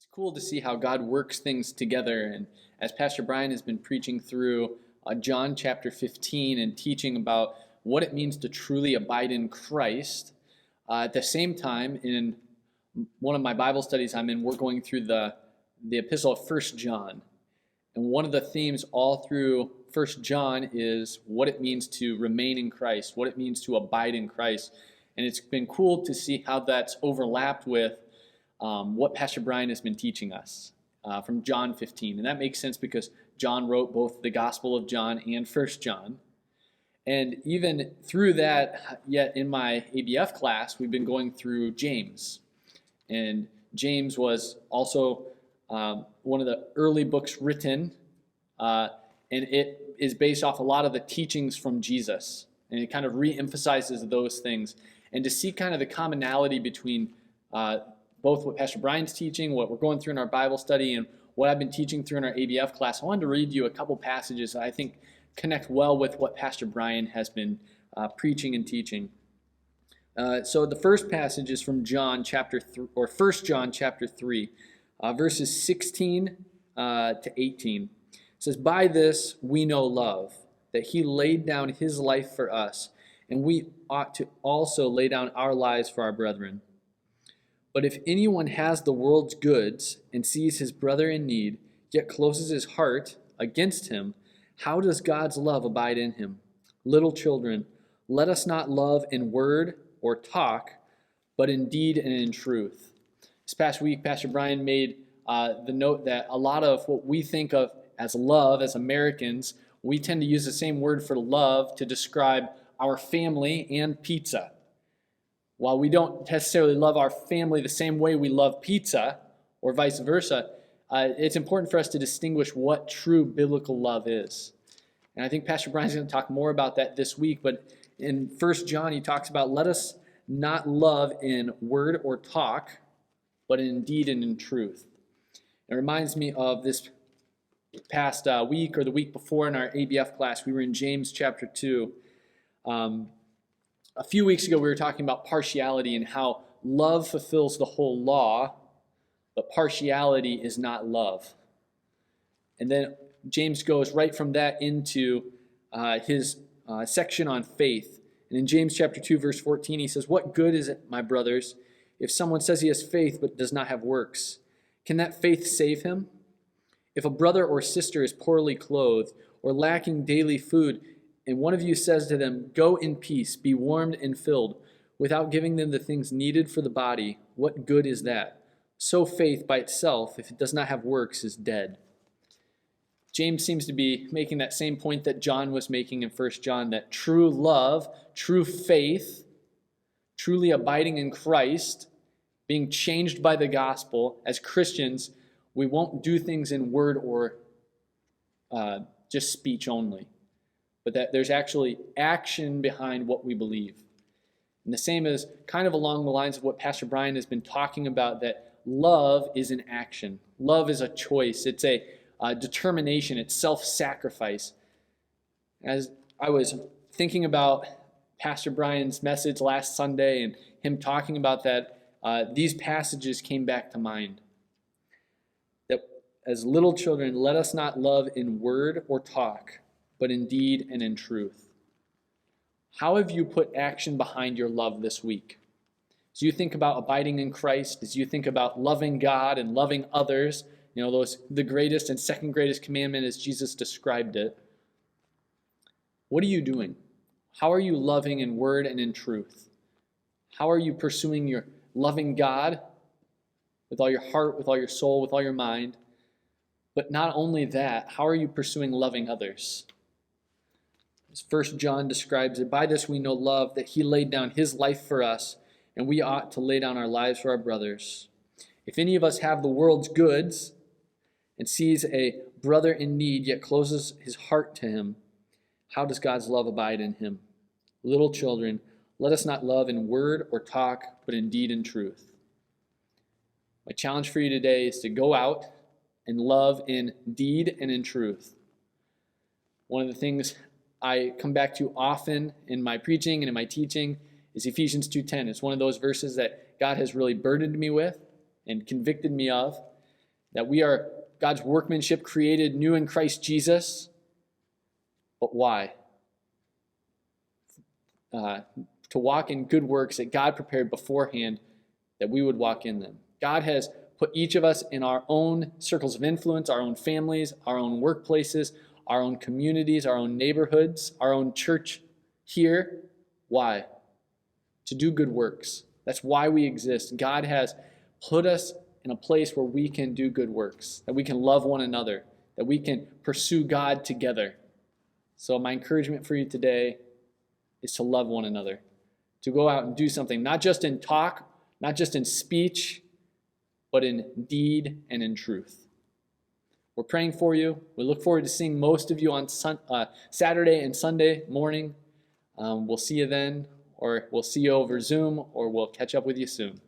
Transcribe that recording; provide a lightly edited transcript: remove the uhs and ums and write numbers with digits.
It's cool to see how God works things together. And as Pastor Brian has been preaching through John chapter 15 and teaching about what it means to truly abide in Christ, at the same time, in one of my Bible studies I'm in, we're going through the epistle of First John. And one of the themes all through First John is what it means to remain in Christ, what it means to abide in Christ. And it's been cool to see how that's overlapped with what Pastor Brian has been teaching us from John 15. And that makes sense because John wrote both the Gospel of John and First John. And even through that, yet in my ABF class, we've been going through James. And James was also one of the early books written, and it is based off a lot of the teachings from Jesus. And it kind of re-emphasizes those things. And to see kind of the commonality between both what Pastor Brian's teaching, what we're going through in our Bible study, and what I've been teaching through in our ABF class, I wanted to read you a couple passages that I think connect well with what Pastor Brian has been preaching and teaching. So the first passage is from John chapter 3, or 1 John chapter 3, verses 16 to 18. It says, "By this we know love, that he laid down his life for us, and we ought to also lay down our lives for our brethren. But if anyone has the world's goods and sees his brother in need, yet closes his heart against him, how does God's love abide in him? Little children, let us not love in word or talk, but in deed and in truth." This past week, Pastor Brian made the note that a lot of what we think of as love as Americans, we tend to use the same word for love to describe our family and pizza. While we don't necessarily love our family the same way we love pizza, or vice versa, it's important for us to distinguish what true biblical love is. And I think Pastor Brian's going to talk more about that this week, but in 1 John he talks about, let us not love in word or talk, but in deed and in truth. It reminds me of this past week or the week before in our ABF class. We were in James chapter 2. A few weeks ago, we were talking about partiality and how love fulfills the whole law, but partiality is not love. And then James goes right from that into his section on faith. And in James chapter 2, verse 14, he says, "What good is it, my brothers, if someone says he has faith but does not have works? Can that faith save him? If a brother or sister is poorly clothed or lacking daily food, and one of you says to them, 'Go in peace, be warmed and filled,' without giving them the things needed for the body, what good is that? So faith by itself, if it does not have works, is dead." James seems to be making that same point that John was making in 1 John, that true love, true faith, truly abiding in Christ, being changed by the gospel, as Christians, we won't do things in word or just speech only, but that there's actually action behind what we believe. And the same is kind of along the lines of what Pastor Brian has been talking about, that love is an action. Love is a choice. It's a determination. It's self-sacrifice. As I was thinking about Pastor Brian's message last Sunday and him talking about that, these passages came back to mind. That as little children, let us not love in word or talk, but in deed and in truth. How have you put action behind your love this week? As you think about abiding in Christ, as you think about loving God and loving others, the greatest and second greatest commandment as Jesus described it, what are you doing? How are you loving in word and in truth? How are you pursuing your loving God with all your heart, with all your soul, with all your mind? But not only that, how are you pursuing loving others? As 1 John describes it, "By this we know love, that he laid down his life for us, and we ought to lay down our lives for our brothers. If any of us have the world's goods and sees a brother in need, yet closes his heart to him, how does God's love abide in him? Little children, let us not love in word or talk, but in deed and truth." My challenge for you today is to go out and love in deed and in truth. One of the things I come back to often in my preaching and in my teaching is Ephesians 2:10. It's one of those verses that God has really burdened me with and convicted me of. that we are God's workmanship created new in Christ Jesus. But why? To walk in good works that God prepared beforehand that we would walk in them. God has put each of us in our own circles of influence, our own families, our own workplaces, our own communities, our own neighborhoods, our own church here. Why? To do good works. That's why we exist. God has put us in a place where we can do good works, that we can love one another, that we can pursue God together. So my encouragement for you today is to love one another, to go out and do something, not just in talk, not just in speech, but in deed and in truth. We're praying for you. We look forward to seeing most of you on Saturday and Sunday morning. We'll see you then, or we'll see you over Zoom, or we'll catch up with you soon.